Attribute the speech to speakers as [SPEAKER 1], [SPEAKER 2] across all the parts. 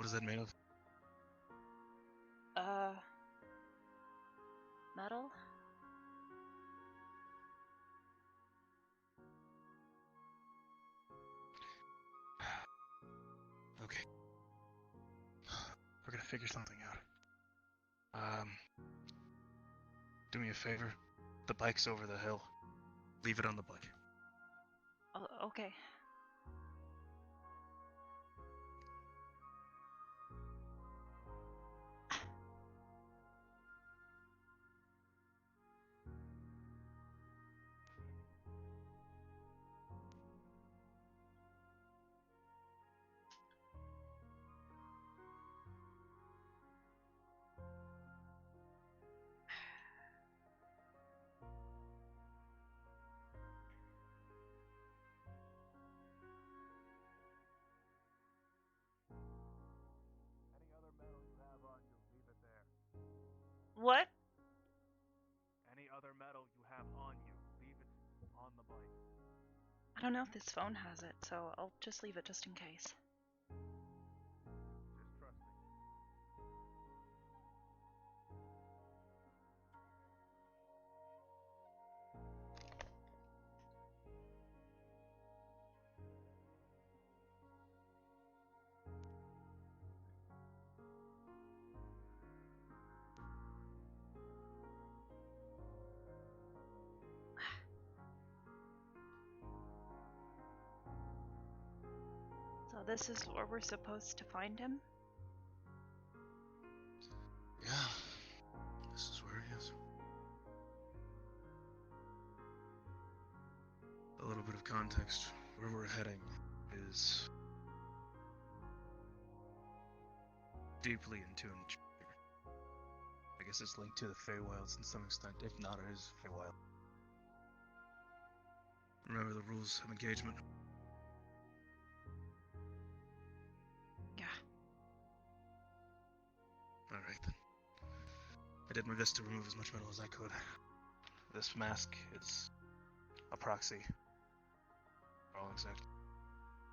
[SPEAKER 1] What is that made of?
[SPEAKER 2] Metal?
[SPEAKER 1] Okay. We're gonna figure something out. Do me a favor. The bike's over the hill. Leave it on the bike.
[SPEAKER 2] Oh, okay.
[SPEAKER 3] Any other metal you have on you, leave it there.
[SPEAKER 2] What?
[SPEAKER 3] Any other metal you have on you, leave it on the bike.
[SPEAKER 2] I don't know if this phone has it, so I'll just leave it just in case.
[SPEAKER 3] Just trust me.
[SPEAKER 2] So this is where we're supposed to find him?
[SPEAKER 1] Yeah. This is where he is. A little bit of context. Where we're heading is deeply in tune. I guess it's linked to the Feywilds to some extent, if not it is Feywild. Remember the rules of engagement?
[SPEAKER 2] Yeah.
[SPEAKER 1] Alright then. I did my best to remove as much metal as I could. This mask is a proxy. For all exact.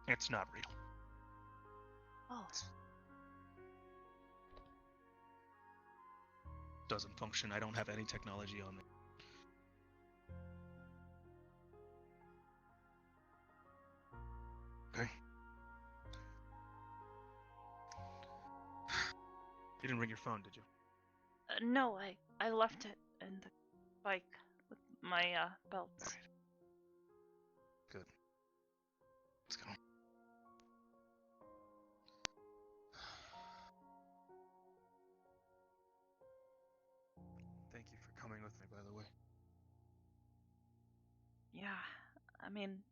[SPEAKER 1] It's not real.
[SPEAKER 2] Oh.
[SPEAKER 1] Doesn't function. I don't have any technology on me. Okay. You didn't bring your phone, did you?
[SPEAKER 2] No, I left it in the bike with my belts.
[SPEAKER 1] Alright. Good. Let's go. Thank you for coming with me, by the way.
[SPEAKER 2] Yeah, I mean...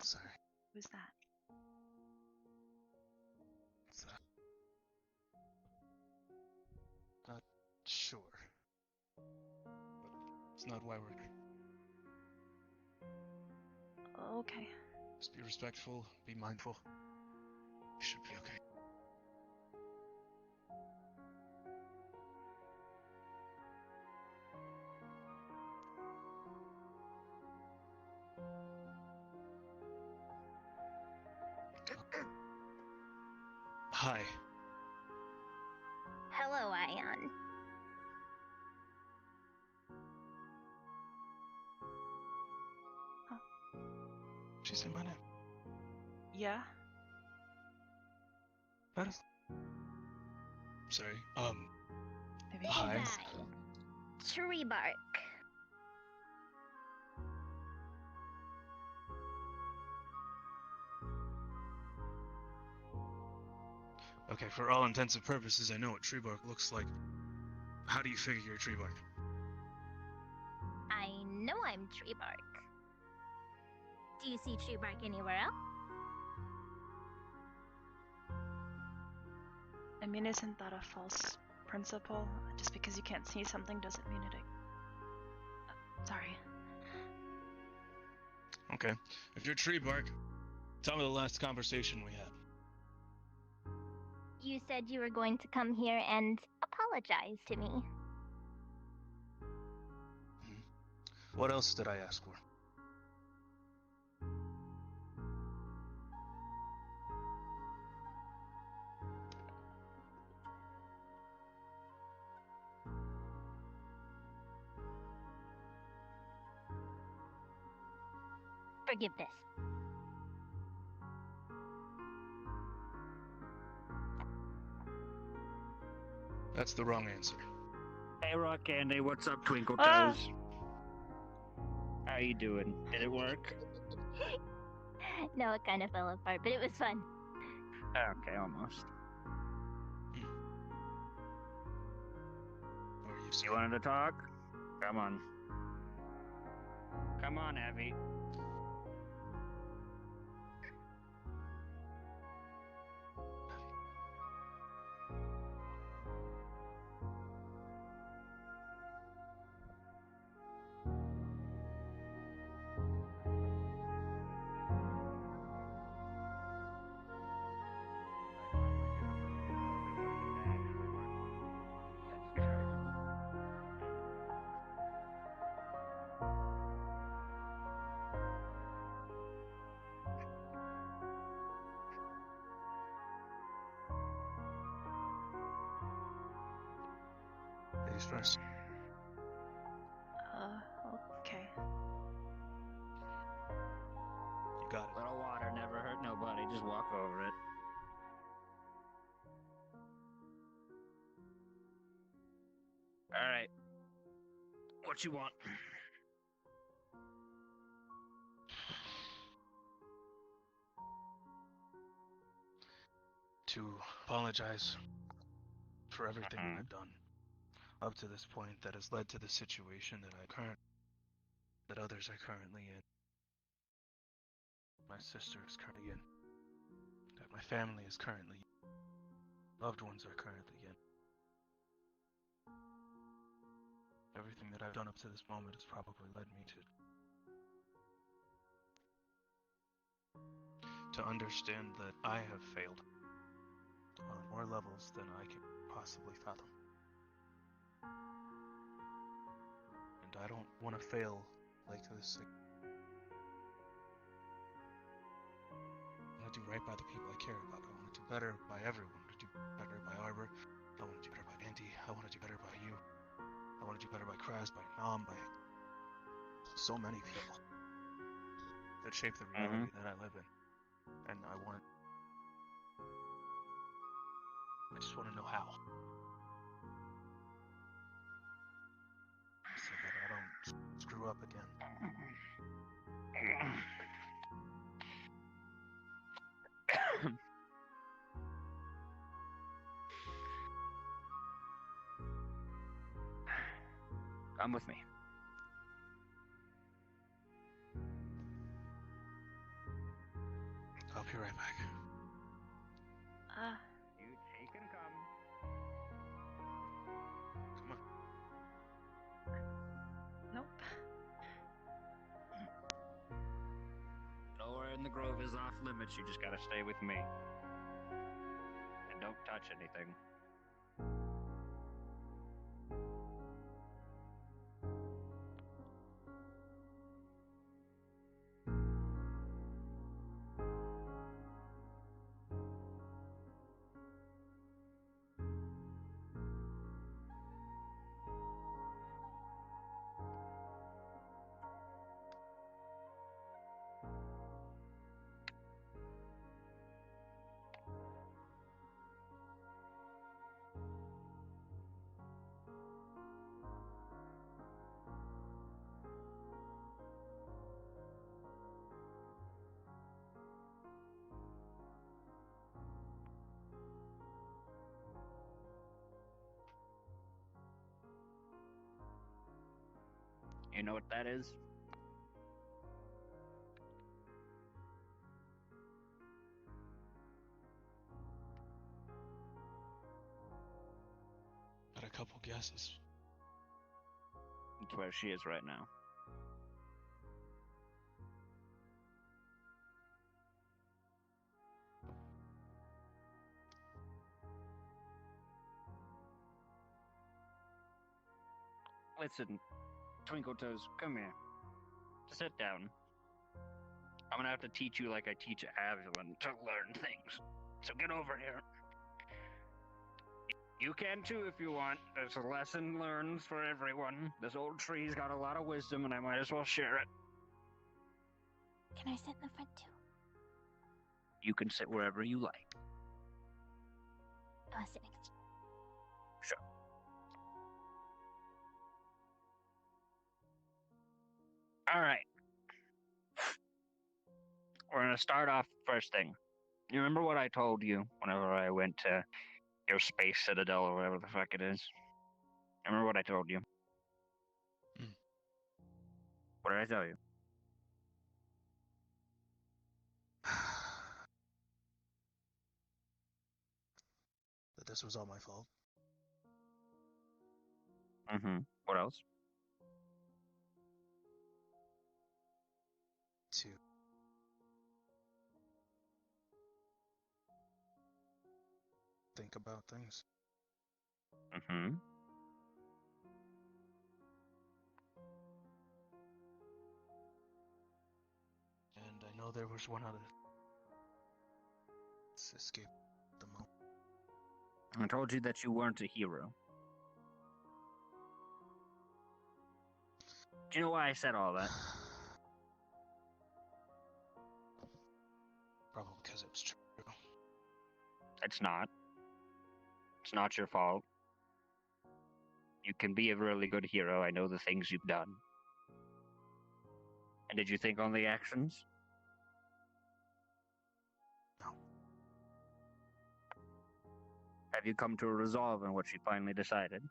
[SPEAKER 1] Sorry.
[SPEAKER 2] Who's that?
[SPEAKER 1] It's, not sure. But it's not why we're here.
[SPEAKER 2] Okay.
[SPEAKER 1] Just be respectful, be mindful. You should be okay. Hi.
[SPEAKER 4] Hello, Ion.
[SPEAKER 1] She said my name.
[SPEAKER 2] Yeah?
[SPEAKER 1] That is... Sorry.
[SPEAKER 2] Maybe
[SPEAKER 1] Hi.
[SPEAKER 4] Hi. Tree bark.
[SPEAKER 1] Okay, for all intents and purposes, I know what tree bark looks like. How do you figure you're a tree bark?
[SPEAKER 4] I know I'm tree bark. Do you see tree bark anywhere else?
[SPEAKER 2] I mean, isn't that a false principle? Just because you can't see something doesn't mean it... sorry.
[SPEAKER 1] Okay. If you're tree bark, tell me the last conversation we had.
[SPEAKER 4] You said you were going to come here and apologize to me.
[SPEAKER 1] What else did I ask for?
[SPEAKER 4] Forgiveness.
[SPEAKER 1] That's the wrong answer.
[SPEAKER 5] Hey, Rock Candy, what's up, Twinkle
[SPEAKER 2] Ah!
[SPEAKER 5] Toes? How you doing? Did it work?
[SPEAKER 4] No, it kind of fell apart, but it was fun.
[SPEAKER 5] Okay, almost.
[SPEAKER 1] Or you
[SPEAKER 5] You
[SPEAKER 1] say,
[SPEAKER 5] wanted to talk? Come on. Come on, Abby.
[SPEAKER 1] ladies first.
[SPEAKER 2] Okay.
[SPEAKER 1] You got it.
[SPEAKER 5] Little water never hurt nobody. Just walk over it. All right. What you want?
[SPEAKER 1] To apologize for everything that I've done up to this point that has led to the situation that others are currently in. My sister is currently in. That my family is currently in. Loved ones are currently in. Everything that I've done up to this moment has probably led me to understand that I have failed on more levels than I can possibly fathom. And I don't want to fail like this. I want to do right by the people I care about. I want to do better by everyone. I want to do better by Arbor. I want to do better by Andy. I want to do better by you. I want to do better by Kraz, by Nam, by so many people that shape the reality that I live in. And I just want to know how. So that I don't screw up again.
[SPEAKER 5] Come with me.
[SPEAKER 1] I'll be right back.
[SPEAKER 5] You can come.
[SPEAKER 1] Come on.
[SPEAKER 2] Nope.
[SPEAKER 5] Nowhere in the grove is off limits. You just gotta stay with me. And don't touch anything. You know what that is?
[SPEAKER 1] Got a couple guesses.
[SPEAKER 5] That's where she is right now. Listen, Twinkle Toes, come here. Sit down. I'm gonna have to teach you like I teach Avalon to learn things. So get over here. You can too if you want. There's a lesson learned for everyone. This old tree's got a lot of wisdom, and I might as well share it.
[SPEAKER 4] Can I sit in the front too?
[SPEAKER 5] You can sit wherever you like.
[SPEAKER 4] I'll sit next to you.
[SPEAKER 5] Sure. All right. We're gonna start off first thing. You remember what I told you whenever I went to your space citadel or whatever the fuck it is? Remember what I told you?
[SPEAKER 1] Mm.
[SPEAKER 5] What did I tell you?
[SPEAKER 1] That this was all my fault.
[SPEAKER 5] Mm-hmm. What else?
[SPEAKER 1] To think about things.
[SPEAKER 5] Mm-hmm.
[SPEAKER 1] And I know there was one other. Let's escape the moment.
[SPEAKER 5] I told you that you weren't a hero. Do you know why I said all that?
[SPEAKER 1] Probably because it was true.
[SPEAKER 5] It's not. It's not your fault. You can be a really good hero. I know the things you've done. And did you think on the actions?
[SPEAKER 1] No.
[SPEAKER 5] Have you come to a resolve on what you finally decided?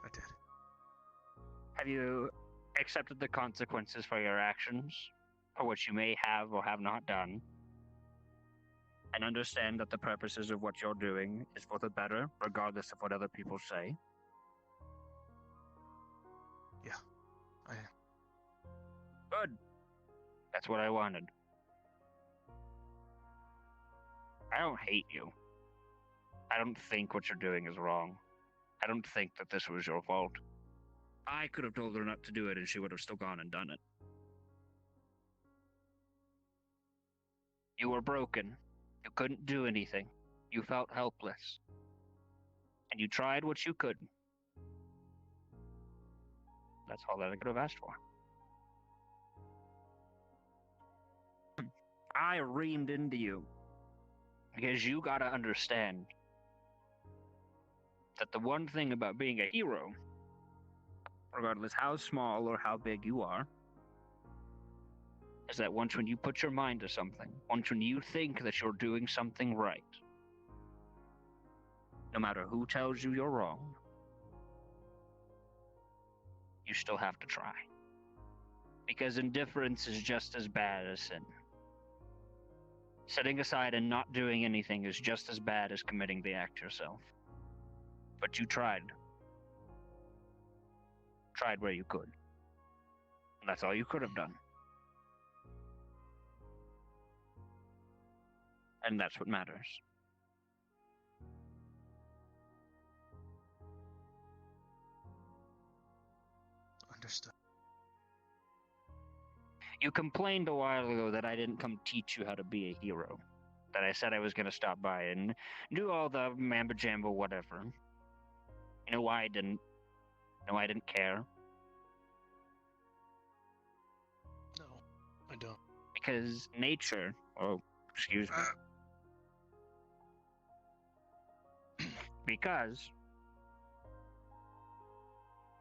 [SPEAKER 1] I did.
[SPEAKER 5] Have you accepted the consequences for your actions, for what you may have or have not done, and understand that the purposes of what you're doing is for the better, regardless of what other people say?
[SPEAKER 1] Yeah, I am.
[SPEAKER 5] Good. That's what I wanted. I don't hate you. I don't think what you're doing is wrong. I don't think that this was your fault. I could have told her not to do it and she would have still gone and done it. You were broken. You couldn't do anything. You felt helpless. And you tried what you could. That's all that I could have asked for. I reamed into you because you gotta understand that the one thing about being a hero, regardless how small or how big you are, is that once when you put your mind to something, once when you think that you're doing something right, no matter who tells you you're wrong, you still have to try. Because indifference is just as bad as sin. Setting aside and not doing anything is just as bad as committing the act yourself. But you tried. Tried where you could. And that's all you could have done. And that's what matters.
[SPEAKER 1] Understood.
[SPEAKER 5] You complained a while ago that I didn't come teach you how to be a hero. That I said I was going to stop by and do all the mamba jamba whatever. You know why I didn't? You know why I didn't care?
[SPEAKER 1] No, I don't.
[SPEAKER 5] Because nature... Oh, excuse me. Because...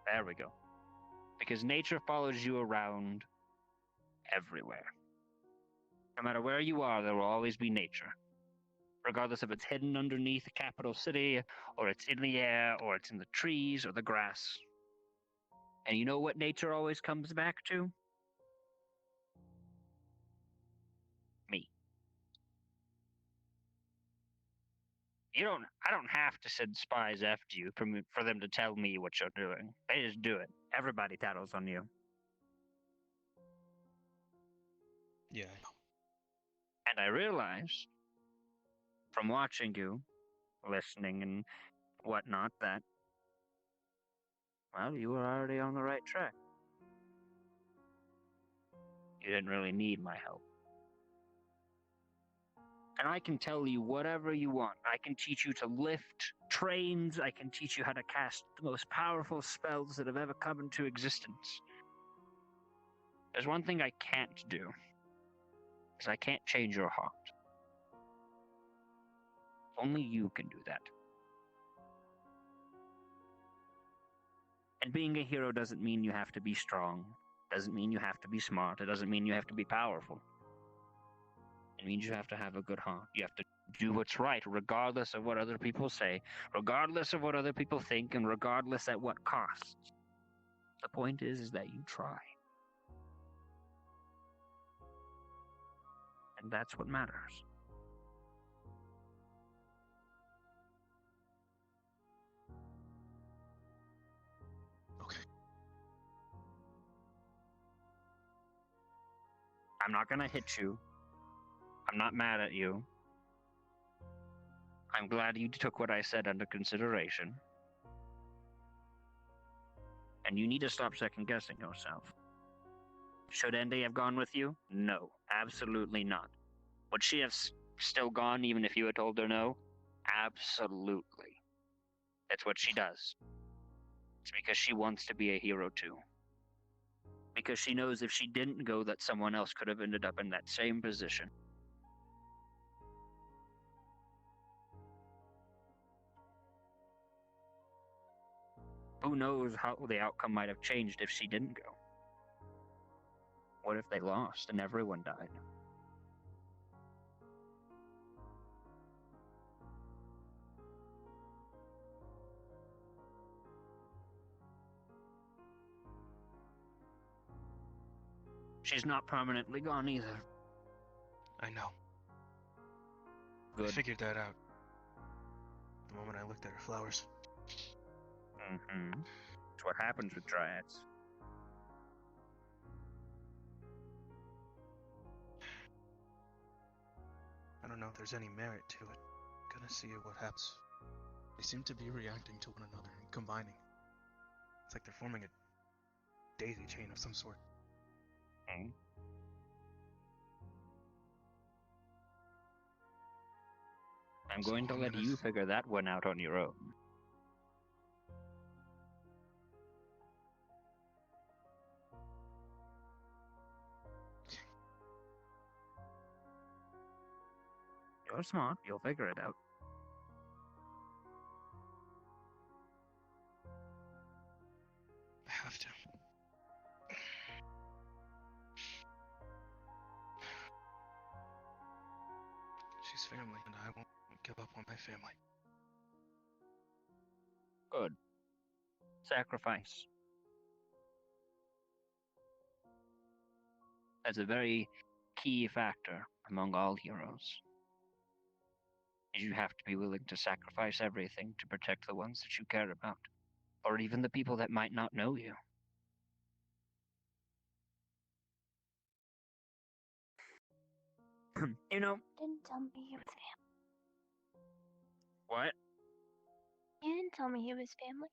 [SPEAKER 5] There we go. Because nature follows you around everywhere. No matter where you are, there will always be nature. Regardless if it's hidden underneath a capital city, or it's in the air, or it's in the trees, or the grass. And you know what nature always comes back to? Me. I don't have to send spies after you for them to tell me what you're doing. They just do it. Everybody tattles on you.
[SPEAKER 1] Yeah, I know.
[SPEAKER 5] And I realized, from watching you, listening and whatnot, that Well, you were already on the right track. You didn't really need my help. And I can tell you whatever you want. I can teach you to lift trains. I can teach you how to cast the most powerful spells that have ever come into existence. There's one thing I can't do. Is I can't change your heart. Only you can do that. And being a hero doesn't mean you have to be strong. Doesn't mean you have to be smart. It doesn't mean you have to be powerful. It means you have to have a good heart. You have to do what's right, regardless of what other people say, regardless of what other people think, and regardless at what cost. The point is that you try. And that's what matters.
[SPEAKER 1] Okay.
[SPEAKER 5] I'm not gonna hit you. I'm not mad at you. I'm glad you took what I said under consideration. And you need to stop second-guessing yourself. Should Andy have gone with you? No, absolutely not. Would she have still gone even if you had told her no? Absolutely. That's what she does. It's because she wants to be a hero too. Because she knows if she didn't go that someone else could have ended up in that same position. Who knows how the outcome might have changed if she didn't go? What if they lost and everyone died? She's not permanently gone either.
[SPEAKER 1] I know.
[SPEAKER 5] Good.
[SPEAKER 1] I figured that out the moment I looked at her flowers.
[SPEAKER 5] Mm-hmm. It's what happens with dryads.
[SPEAKER 1] I don't know if there's any merit to it. Gonna see what happens. They seem to be reacting to one another and combining. It's like they're forming a daisy chain of some sort.
[SPEAKER 5] Mm. I'm going to let you figure that one out on your own. You're smart. You'll figure it out.
[SPEAKER 1] I have to. She's family, and I won't give up on my family.
[SPEAKER 5] Good. Sacrifice. That's a very key factor among all heroes. You have to be willing to sacrifice everything to protect the ones that you care about, or even the people that might not know you. You know,
[SPEAKER 2] Didn't tell me he was family.
[SPEAKER 5] what?
[SPEAKER 2] You didn't tell me he was family.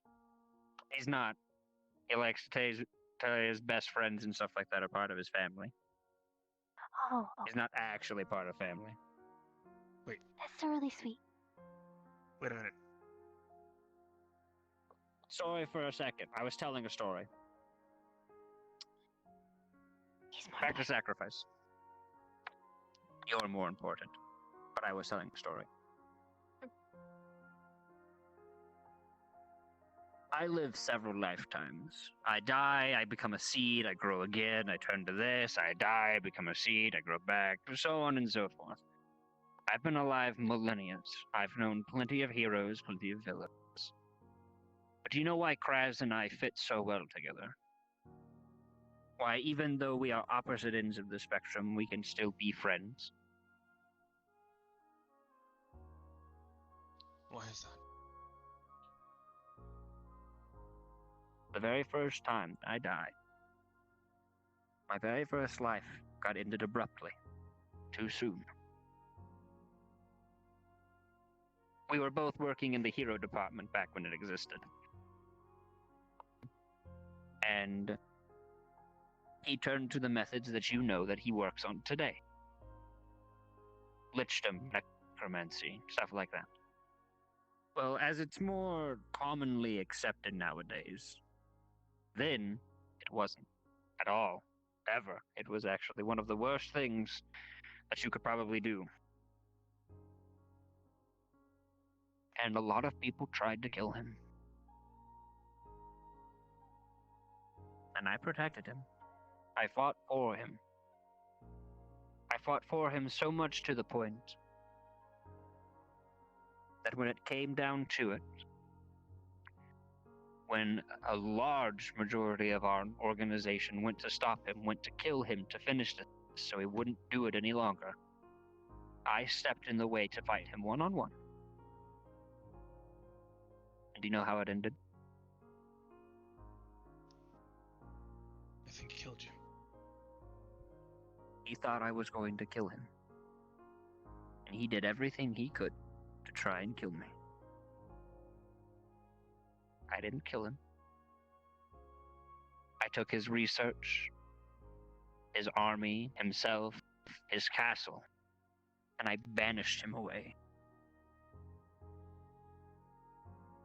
[SPEAKER 5] He's not. He likes to tell his best friends and stuff like that are part of his family.
[SPEAKER 2] Oh,
[SPEAKER 5] He's not actually part of family.
[SPEAKER 2] that's so really sweet.
[SPEAKER 1] Wait a minute.
[SPEAKER 5] Sorry for a second. I was telling a story.
[SPEAKER 2] He's more
[SPEAKER 5] Back to sacrifice. You're more important. But I was telling a story. I live several lifetimes. I die, I become a seed, I grow again, I turn to this, I die, I become a seed, I grow back, so on and so forth. I've been alive millennia. I've known plenty of heroes, plenty of villains. But do you know why Kraz and I fit so well together? Why, even though we are opposite ends of the spectrum, we can still be friends?
[SPEAKER 1] Why is that?
[SPEAKER 5] The very first time I died, my very first life got ended abruptly, too soon. We were both working in the hero department back when it existed. And he turned to the methods that you know that he works on today. Lichdom, necromancy, stuff like that. Well, as it's more commonly accepted nowadays, then it wasn't at all, ever. It was actually one of the worst things that you could probably do. And a lot of people tried to kill him. And I protected him. I fought for him. I fought for him so much to the point that when it came down to it, when a large majority of our organization went to stop him, went to kill him, to finish this, so he wouldn't do it any longer, I stepped in the way to fight him one-on-one. And do you know how it ended?
[SPEAKER 1] I think he killed you.
[SPEAKER 5] He thought I was going to kill him. And he did everything he could to try and kill me. I didn't kill him. I took his research, his army, himself, his castle, and I banished him away.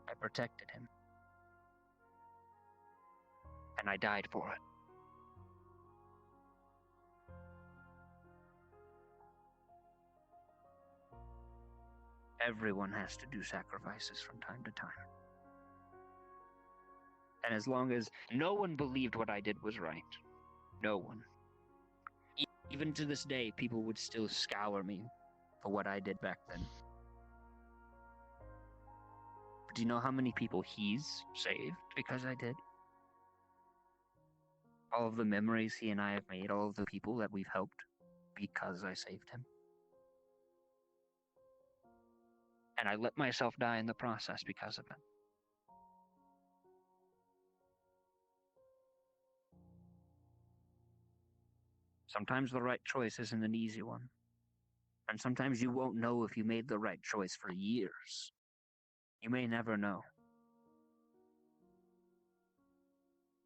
[SPEAKER 5] I protected him. And I died for it. Everyone has to do sacrifices from time to time. And as long as no one believed what I did was right, no one. Even to this day, people would still scour me for what I did back then. But do you know how many people he's saved because I did? All of the memories he and I have made, all of the people that we've helped because I saved him. And I let myself die in the process because of it. Sometimes the right choice isn't an easy one. And sometimes you won't know if you made the right choice for years. You may never know.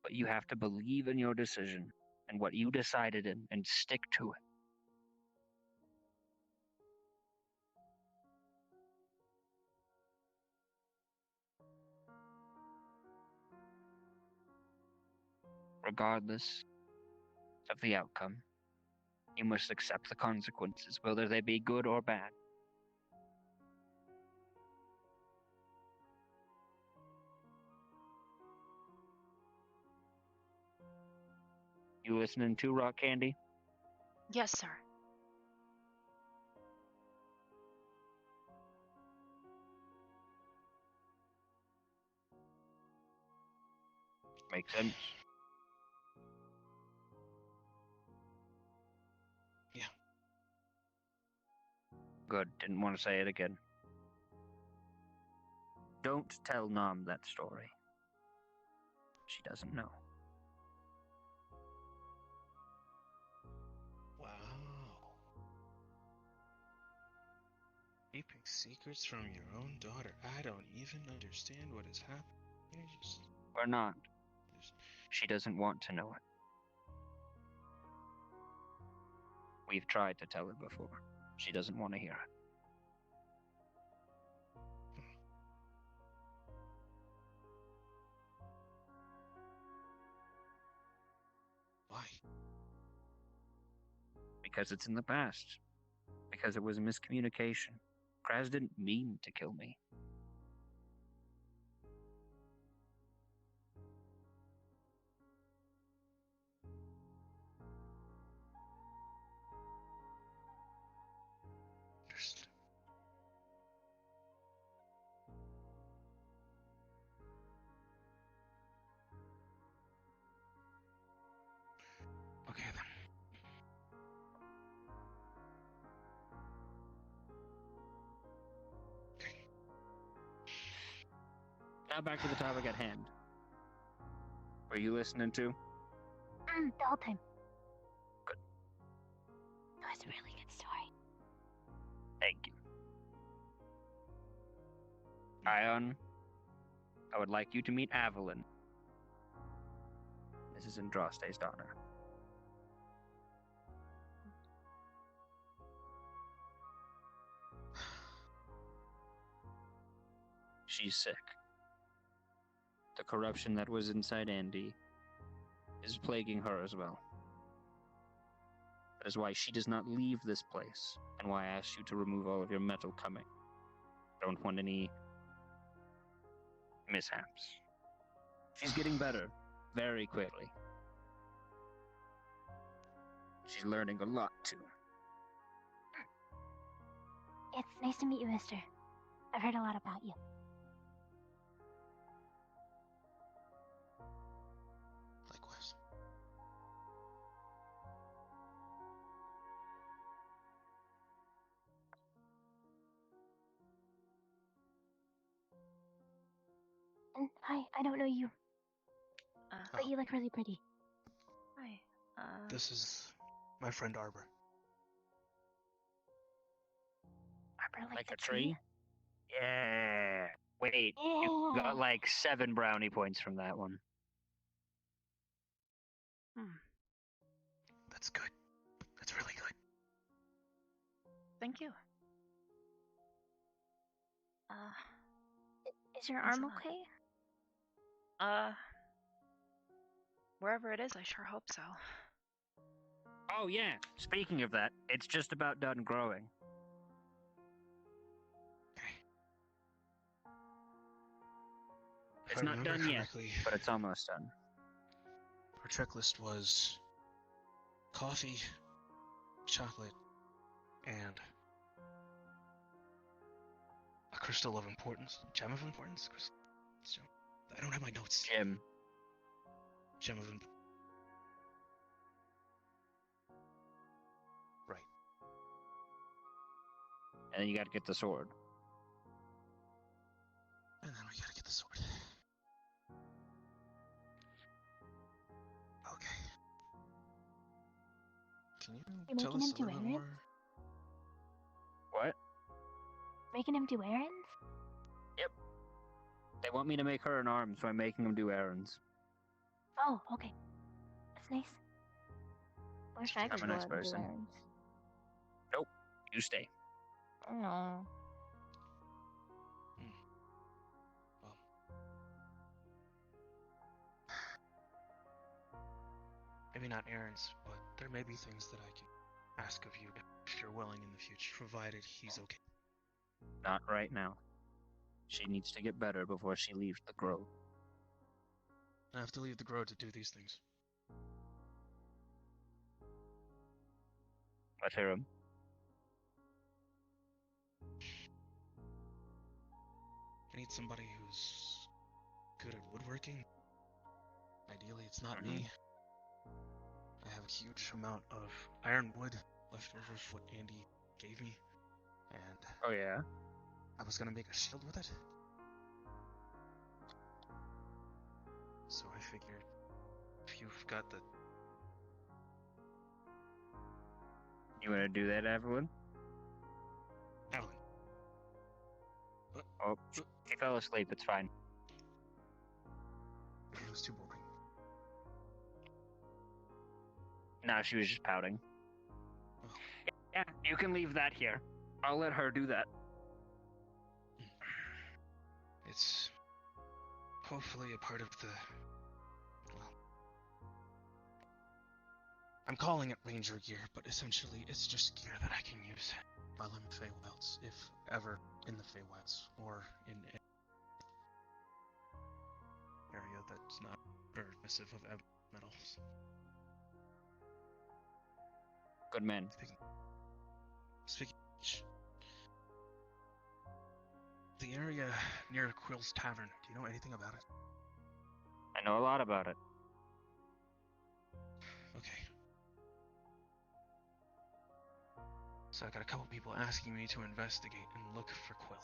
[SPEAKER 5] But you have to believe in your decision and what you decided in and stick to it. Regardless of the outcome, you must accept the consequences, whether they be good or bad. You listening to Rock Candy?
[SPEAKER 2] Yes, sir.
[SPEAKER 5] Makes sense.
[SPEAKER 1] Yeah.
[SPEAKER 5] Good. Didn't want to say it again. Don't tell Nom that story. She doesn't know.
[SPEAKER 1] Wow. Keeping secrets from your own daughter. I don't even understand what is happening.
[SPEAKER 5] Or not. She doesn't want to know it. We've tried to tell her before. She doesn't want to hear it.
[SPEAKER 1] Why?
[SPEAKER 5] Because it's in the past. Because it was a miscommunication. Kraz didn't mean to kill me.
[SPEAKER 1] Understood. Okay then. Okay.
[SPEAKER 5] Now back to the topic at hand. Were you listening to?
[SPEAKER 4] The whole time.
[SPEAKER 5] Good.
[SPEAKER 4] It was a really good story.
[SPEAKER 5] Thank you. Ion, I would like you to meet Avalon. is Andraste's daughter. She's sick. The corruption that was inside Andy is plaguing her as well. That is why she does not leave this place, and why I asked you to remove all of your metal coming. I don't want any mishaps. She's getting better very quickly. She's learning a lot too.
[SPEAKER 4] It's nice to meet you, mister. I've heard a lot about you.
[SPEAKER 1] Likewise.
[SPEAKER 4] And hi, I don't know you, but
[SPEAKER 1] Oh.
[SPEAKER 4] you look really pretty.
[SPEAKER 2] Hi.
[SPEAKER 1] This is my friend Arbor.
[SPEAKER 4] Arbor
[SPEAKER 5] Like
[SPEAKER 4] the
[SPEAKER 5] a tree? Yeah. Wait, you got
[SPEAKER 4] Yeah.
[SPEAKER 5] like 7 brownie points from that one.
[SPEAKER 1] That's good. That's really good.
[SPEAKER 2] Thank you.
[SPEAKER 4] Is your
[SPEAKER 2] Thanks
[SPEAKER 4] arm
[SPEAKER 2] a lot.
[SPEAKER 4] okay?
[SPEAKER 2] Wherever it is, I sure hope so.
[SPEAKER 5] Oh yeah, speaking of that, it's just about done growing.
[SPEAKER 1] Okay. If
[SPEAKER 5] It's
[SPEAKER 1] I
[SPEAKER 5] not
[SPEAKER 1] remember
[SPEAKER 5] done yet,
[SPEAKER 1] correctly,
[SPEAKER 5] but it's almost done.
[SPEAKER 1] our checklist was coffee, chocolate, and a crystal of importance. Gem of importance? Crystal. Gem. I don't have my notes.
[SPEAKER 5] Jim,
[SPEAKER 1] Gem of importance. Right.
[SPEAKER 5] and then you gotta get the sword.
[SPEAKER 1] And then we gotta get the sword. Okay. Can you
[SPEAKER 4] You're
[SPEAKER 1] tell
[SPEAKER 4] making
[SPEAKER 1] us
[SPEAKER 4] him
[SPEAKER 1] a
[SPEAKER 4] do
[SPEAKER 1] little bit
[SPEAKER 4] errands?
[SPEAKER 1] more?
[SPEAKER 5] What?
[SPEAKER 4] Making him do errands?
[SPEAKER 5] They want me to make her an arm, so I'm making them do errands.
[SPEAKER 4] Oh, okay. That's nice. Wish I
[SPEAKER 5] I'm
[SPEAKER 4] could
[SPEAKER 5] a
[SPEAKER 4] go
[SPEAKER 5] nice
[SPEAKER 4] out and do
[SPEAKER 5] person.
[SPEAKER 4] errands.
[SPEAKER 5] You stay.
[SPEAKER 4] No.
[SPEAKER 1] Well. Maybe not errands, but there may be things that I can ask of you if you're willing in the future, provided he's okay.
[SPEAKER 5] Not right now. She needs to get better before she leaves the grove.
[SPEAKER 1] I have to leave the grove to do these things.
[SPEAKER 5] Let's hear him.
[SPEAKER 1] I need somebody who's good at woodworking. Ideally, it's not
[SPEAKER 5] Mhm.
[SPEAKER 1] me. I have a huge amount of iron wood left over from what Andy gave me, and
[SPEAKER 5] Oh yeah?
[SPEAKER 1] I was gonna make a shield with it. So I figured if you've got the...
[SPEAKER 5] You wanna do that, Evelyn?
[SPEAKER 1] Evelyn.
[SPEAKER 5] Oh, she fell asleep, it's fine.
[SPEAKER 1] It was too boring.
[SPEAKER 5] No, she was just pouting.
[SPEAKER 1] Oh.
[SPEAKER 5] Yeah, you can leave that here. I'll let her do that.
[SPEAKER 1] It's hopefully a part of the... Well... I'm calling it ranger gear, but essentially it's just gear that I can use while I'm in Feywilds, if ever in the Feywilds, or in an area that's not permissive of metals.
[SPEAKER 5] Good man.
[SPEAKER 1] Speaking of which, the area near Quill's Tavern, do you know anything about it?
[SPEAKER 5] I know a lot about it.
[SPEAKER 1] Okay. So I got a couple people asking me to investigate and look for Quill.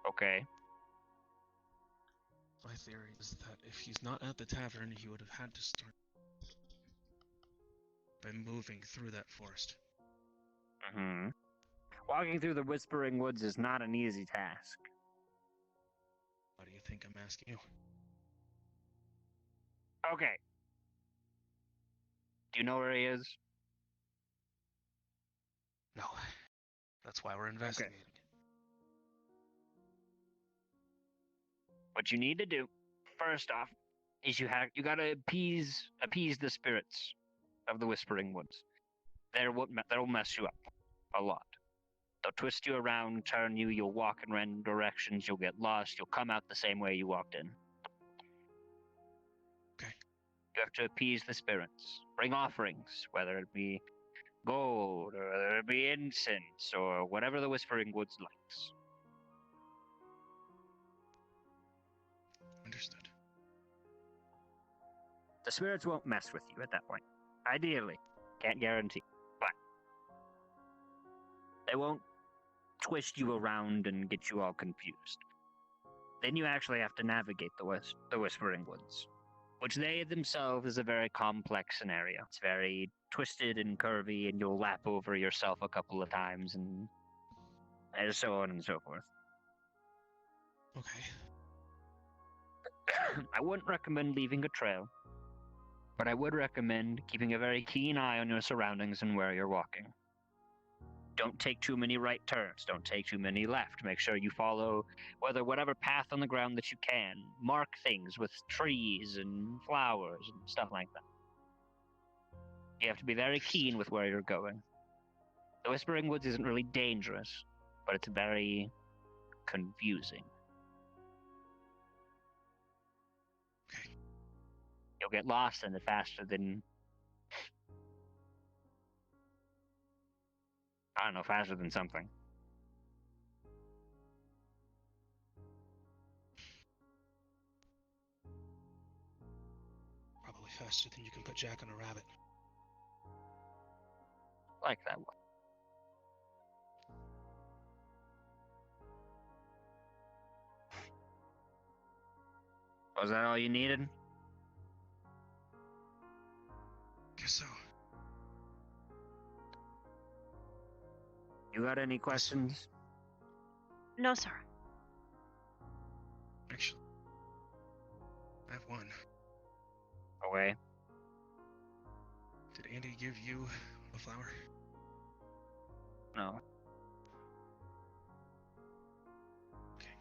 [SPEAKER 5] Okay.
[SPEAKER 1] My theory is that if he's not at the tavern, he would have had to start by moving through that forest.
[SPEAKER 5] Mm-hmm. Walking through the Whispering Woods is not an easy task.
[SPEAKER 1] Why do you think I'm asking you?
[SPEAKER 5] Okay. Do you know where he is?
[SPEAKER 1] No. That's why we're investigating.
[SPEAKER 5] What you need to do, first off, is you gotta appease the spirits of the Whispering Woods. They'll mess you up a lot. They'll twist you around, turn you. You'll walk in random directions. You'll get lost. You'll come out the same way you walked in.
[SPEAKER 1] Okay.
[SPEAKER 5] You have to appease the spirits. Bring offerings, whether it be gold or whether it be incense or whatever the Whispering Woods likes.
[SPEAKER 1] Understood.
[SPEAKER 5] The spirits won't mess with you at that point. Ideally, can't guarantee, but they won't twist you around and get you all confused. Then you actually have to navigate the Whispering Woods, which they themselves is a very complex scenario. It's very twisted and curvy, and you'll lap over yourself a couple of times, and so on and so forth.
[SPEAKER 1] Okay.
[SPEAKER 5] I wouldn't recommend leaving a trail, but I would recommend keeping a very keen eye on your surroundings and where you're walking. Don't take too many right turns. Don't take too many left. Make sure you follow whatever path on the ground that you can. Mark things with trees and flowers and stuff like that. You have to be very keen with where you're going. The Whispering Woods isn't really dangerous, but it's very confusing.
[SPEAKER 1] Okay.
[SPEAKER 5] You'll get lost in it faster than... I don't know, faster than something.
[SPEAKER 1] Probably faster than you can put Jack on a rabbit.
[SPEAKER 5] Like that one. Was that all you needed?
[SPEAKER 1] Guess so.
[SPEAKER 5] You got any questions?
[SPEAKER 2] No, sir.
[SPEAKER 1] Actually, I have one.
[SPEAKER 5] Okay.
[SPEAKER 1] Did Andy give you a flower?
[SPEAKER 5] No.
[SPEAKER 1] Okay.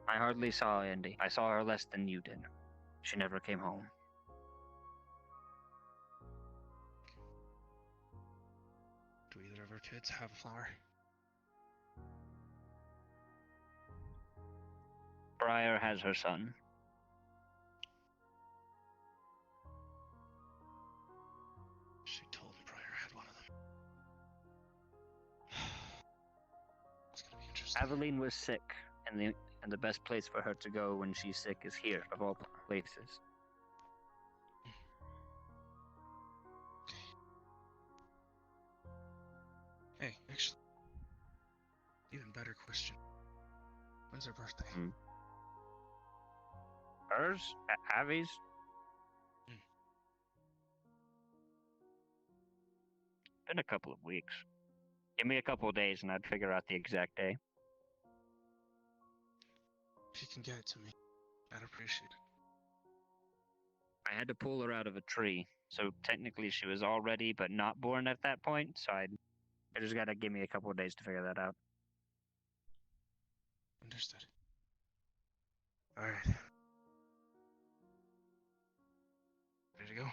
[SPEAKER 5] I hardly saw Andy. I saw her less than you did. She never came home.
[SPEAKER 1] Do either of our kids have a flower?
[SPEAKER 5] Briar has her son.
[SPEAKER 1] She told me Briar had one of them. It's gonna be interesting.
[SPEAKER 5] Aveline was sick, and the best place for her to go when she's sick is here, of all places.
[SPEAKER 1] Hey, actually, even better question. When's her birthday?
[SPEAKER 5] Hers? Avi's? Been a couple of weeks. Give me a couple of days and I'd figure out the exact day.
[SPEAKER 1] If you can get it to me, I'd appreciate it.
[SPEAKER 5] I had to pull her out of a tree, so technically she was already but not born at that point, so I just gotta give me a couple of days to figure that out.
[SPEAKER 1] Understood. Alright. Ready to go?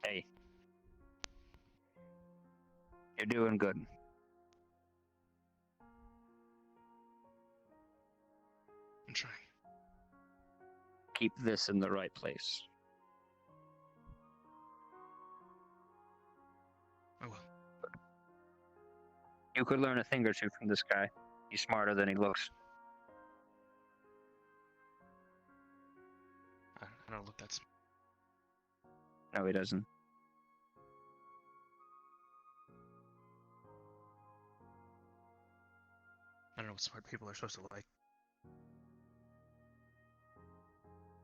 [SPEAKER 5] Hey. You're doing good.
[SPEAKER 1] I'm trying.
[SPEAKER 5] Keep this in the right place.
[SPEAKER 1] I will.
[SPEAKER 5] You could learn a thing or two from this guy. He's smarter than he looks.
[SPEAKER 1] I don't look that smart.
[SPEAKER 5] No, he doesn't.
[SPEAKER 1] I don't know what smart people are supposed to like.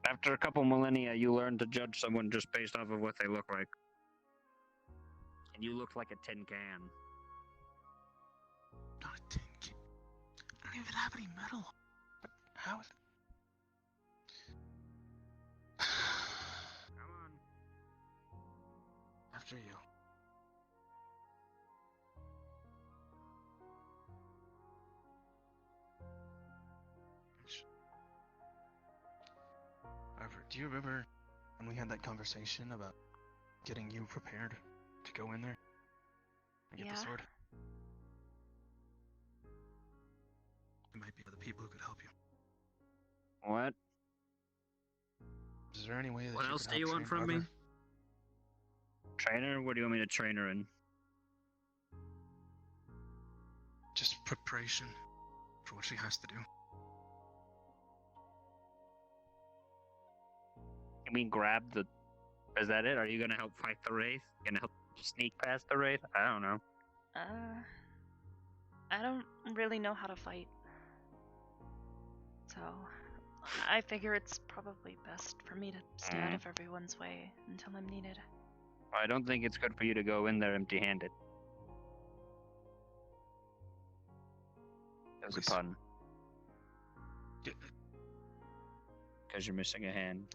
[SPEAKER 5] After a couple millennia, you learn to judge someone just based off of what they look like. And you look like a tin can.
[SPEAKER 1] Not a tin can. I don't even have any metal. But how is it?
[SPEAKER 5] Come on.
[SPEAKER 1] After you. However, do you remember when we had that conversation about getting you prepared to go in there and get the
[SPEAKER 2] Yeah.
[SPEAKER 1] sword? It might be other people who could help you.
[SPEAKER 5] What?
[SPEAKER 1] Is there any way that
[SPEAKER 5] What
[SPEAKER 1] you
[SPEAKER 5] else
[SPEAKER 1] could
[SPEAKER 5] do you
[SPEAKER 1] help
[SPEAKER 5] want
[SPEAKER 1] train
[SPEAKER 5] from me?
[SPEAKER 1] Arbor?
[SPEAKER 5] Trainer? What do you want me to train her in?
[SPEAKER 1] Just preparation for what she has to do.
[SPEAKER 5] You mean grab the... Is that it? Are you gonna help fight the Wraith? Gonna help sneak past the Wraith? I don't know.
[SPEAKER 2] I don't really know how to fight. So, I figure it's probably best for me to stay out of everyone's way until I'm needed.
[SPEAKER 5] I don't think it's good for you to go in there empty-handed. That was a
[SPEAKER 1] Wait,
[SPEAKER 5] pun.
[SPEAKER 1] D-
[SPEAKER 5] Because you're missing a hand.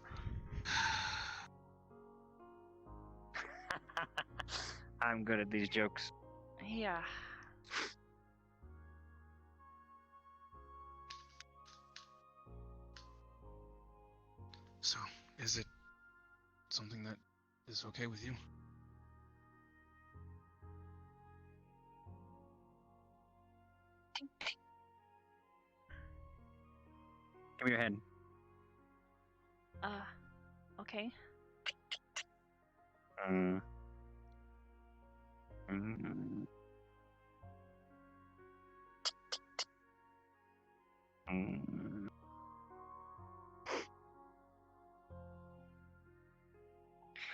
[SPEAKER 5] I'm good at these jokes.
[SPEAKER 2] Yeah.
[SPEAKER 1] So, is it something that is okay with you?
[SPEAKER 5] Give me your hand.
[SPEAKER 2] Okay.
[SPEAKER 5] Mm.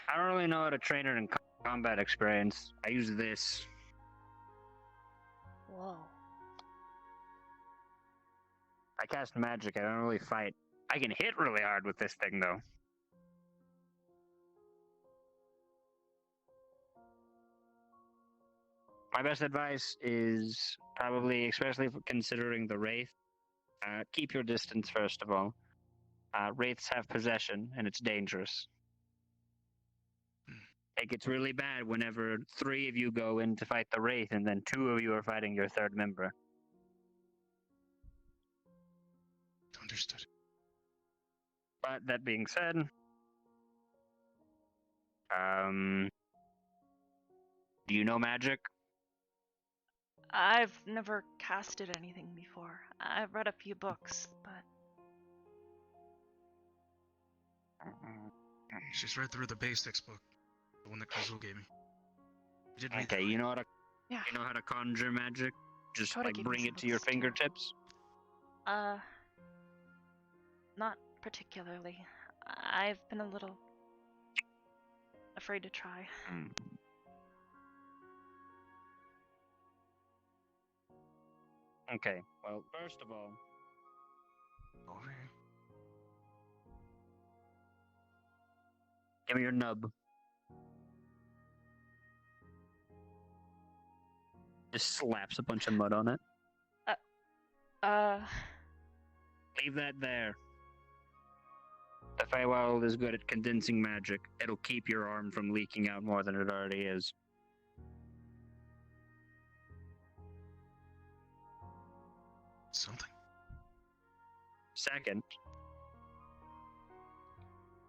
[SPEAKER 5] I don't really know how to train her in combat experience. I use this.
[SPEAKER 2] Whoa.
[SPEAKER 5] I cast magic. I don't really fight. I can hit really hard with this thing, though. My best advice is probably, especially for considering the Wraith, keep your distance first of all. Wraiths have possession, and it's dangerous. It gets really bad whenever 3 of you go in to fight the Wraith, and then 2 of you are fighting your 3rd member.
[SPEAKER 1] Understood.
[SPEAKER 5] But that being said, do you know magic?
[SPEAKER 2] I've never casted anything before. I've read a few books, but
[SPEAKER 1] She's read through the basics book, the one that Kazul gave me. You did read
[SPEAKER 5] Okay,
[SPEAKER 1] that,
[SPEAKER 5] you
[SPEAKER 1] right?
[SPEAKER 5] know how to
[SPEAKER 2] yeah.
[SPEAKER 5] you know how to conjure magic? Just
[SPEAKER 2] Try to
[SPEAKER 5] like
[SPEAKER 2] give me
[SPEAKER 5] bring
[SPEAKER 2] some
[SPEAKER 5] it to your
[SPEAKER 2] books, too.
[SPEAKER 5] fingertips.
[SPEAKER 2] Not particularly. I've been a little afraid to try.
[SPEAKER 5] Okay, well, first of all,
[SPEAKER 1] Over here.
[SPEAKER 5] give me your nub. Just slaps a bunch of mud on it. Leave that there. The Feywild is good at condensing magic. It'll keep your arm from leaking out more than it already is.
[SPEAKER 1] Something.
[SPEAKER 5] Second,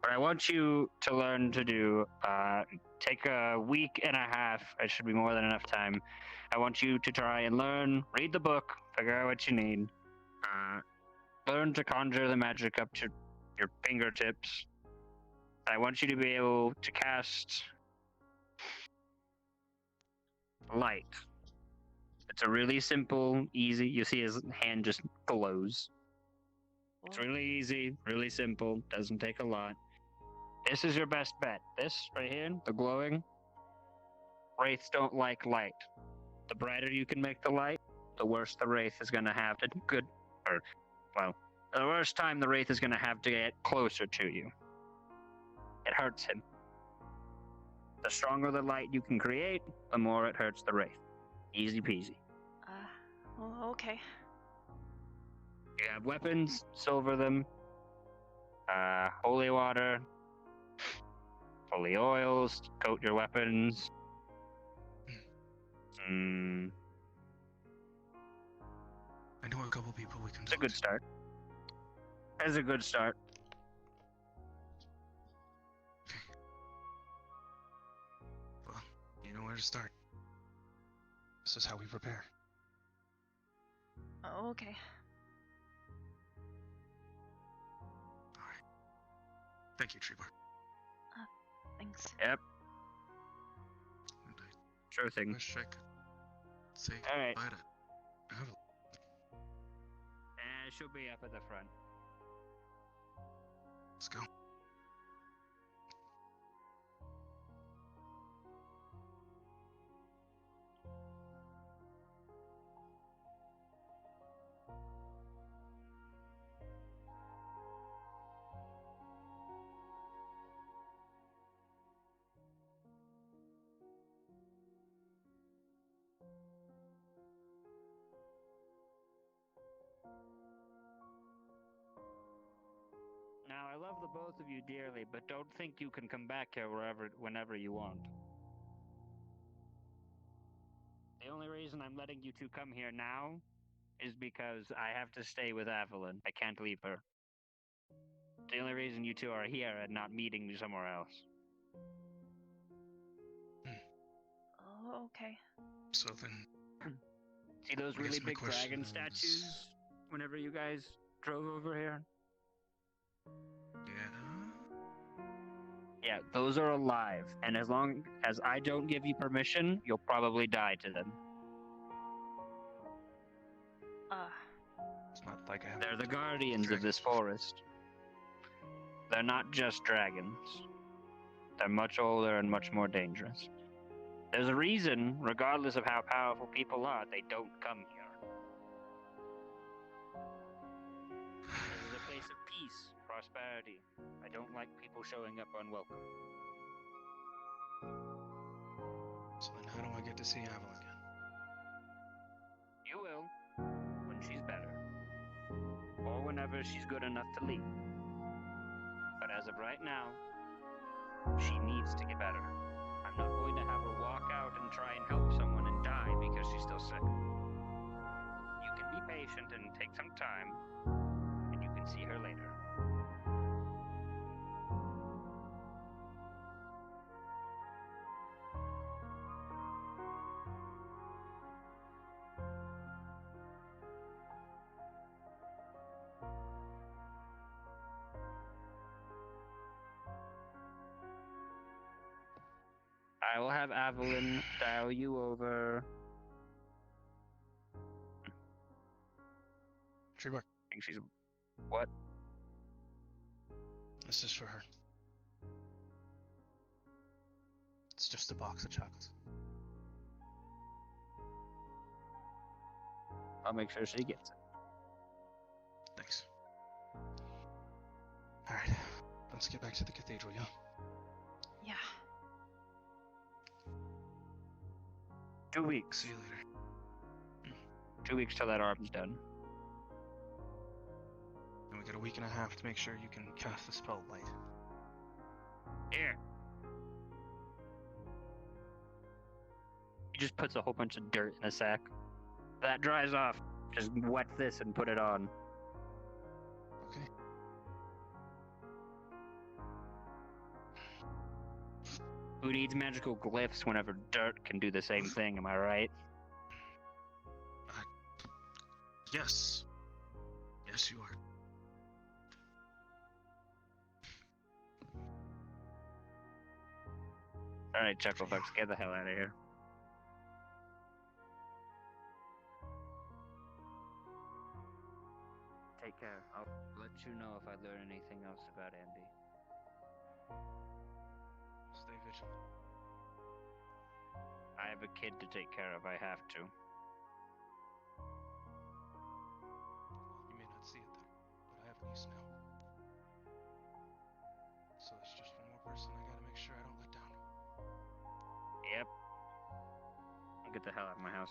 [SPEAKER 5] what I want you to learn to do, take a week and a half, it should be more than enough time. I want you to try and learn, read the book, figure out what you need, learn to conjure the magic up to your fingertips. I want you to be able to cast light. It's a really simple, easy, you see his hand just glows. It's really easy, really simple, doesn't take a lot. This is your best bet. This right here, the glowing, wraiths don't like light. The brighter you can make the light, the worse the wraith is going to have to The worst time the Wraith is going to have to get closer to you. It hurts him. The stronger the light you can create, the more it hurts the Wraith. Easy peasy.
[SPEAKER 2] Well, okay.
[SPEAKER 5] You have weapons, silver them. Holy water. Holy oils, coat your weapons.
[SPEAKER 1] I know a couple people we can
[SPEAKER 5] It's a
[SPEAKER 1] talk
[SPEAKER 5] good
[SPEAKER 1] to.
[SPEAKER 5] start. That's a good start.
[SPEAKER 1] Well, you know where to start. This is how we prepare.
[SPEAKER 2] Oh, okay.
[SPEAKER 1] Alright. Thank you, Treebark.
[SPEAKER 2] Thanks.
[SPEAKER 5] Yep,
[SPEAKER 1] And I
[SPEAKER 5] sure thing.
[SPEAKER 1] wish I could say
[SPEAKER 5] Alright.
[SPEAKER 1] goodbye to Evelyn.
[SPEAKER 5] She'll be up at the front.
[SPEAKER 1] Let's go.
[SPEAKER 5] Now, I love the both of you dearly, but don't think you can come back here whenever you want. The only reason I'm letting you two come here now is because I have to stay with Evelyn. I can't leave her. The only reason you two are here and not meeting me somewhere else.
[SPEAKER 2] Oh, okay.
[SPEAKER 1] So then,
[SPEAKER 5] See those
[SPEAKER 1] I guess
[SPEAKER 5] really
[SPEAKER 1] my
[SPEAKER 5] big
[SPEAKER 1] question
[SPEAKER 5] dragon
[SPEAKER 1] is-
[SPEAKER 5] statues whenever you guys drove over here?
[SPEAKER 1] yeah.
[SPEAKER 5] Yeah, those are alive, and as long as I don't give you permission, you'll probably die to them.
[SPEAKER 1] It's not like I have.
[SPEAKER 5] They're the guardians of this forest. They're not just dragons. They're much older and much more dangerous. There's a reason, regardless of how powerful people are, they don't come here. This is a place of peace, prosperity. I don't like people showing up unwelcome.
[SPEAKER 1] So then, how do I get to see Evelyn again?
[SPEAKER 5] You will, when she's better. Or whenever she's good enough to leave. But as of right now, she needs to get better. I'm not going to have her walk out and try and help someone and die because she's still sick. You can be patient and take some time, and you can see her later. I will have Evelyn dial you over.
[SPEAKER 1] Treebark,
[SPEAKER 5] I think she's... What?
[SPEAKER 1] this is for her. It's just a box of chocolates.
[SPEAKER 5] I'll make sure she gets it.
[SPEAKER 1] Thanks. Alright, let's get back to the cathedral, yeah?
[SPEAKER 2] Yeah.
[SPEAKER 5] 2 weeks.
[SPEAKER 1] See you later.
[SPEAKER 5] 2 weeks till that arb's done.
[SPEAKER 1] And we got a week and a half to make sure you can cast the spell light.
[SPEAKER 5] Here. He just puts a whole bunch of dirt in a sack. That dries off. Just wet this and put it on.
[SPEAKER 1] Okay.
[SPEAKER 5] Who needs magical glyphs whenever dirt can do the same thing, am I right?
[SPEAKER 1] Yes. Yes, you are.
[SPEAKER 5] Alright, Chucklefucks, get the hell out of here. Take care. I'll let you know if I learn anything else about Andy.
[SPEAKER 1] Stay vigilant.
[SPEAKER 5] I have a kid to take care of, I have to.
[SPEAKER 1] You may not see it there, but I
[SPEAKER 5] Get the hell out of my house.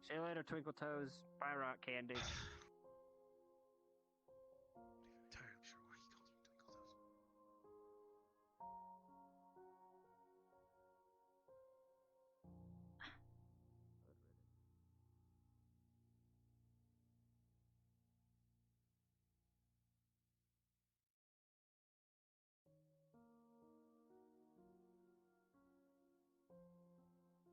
[SPEAKER 5] See you later, Twinkle Toes. Bye, Rock Candy.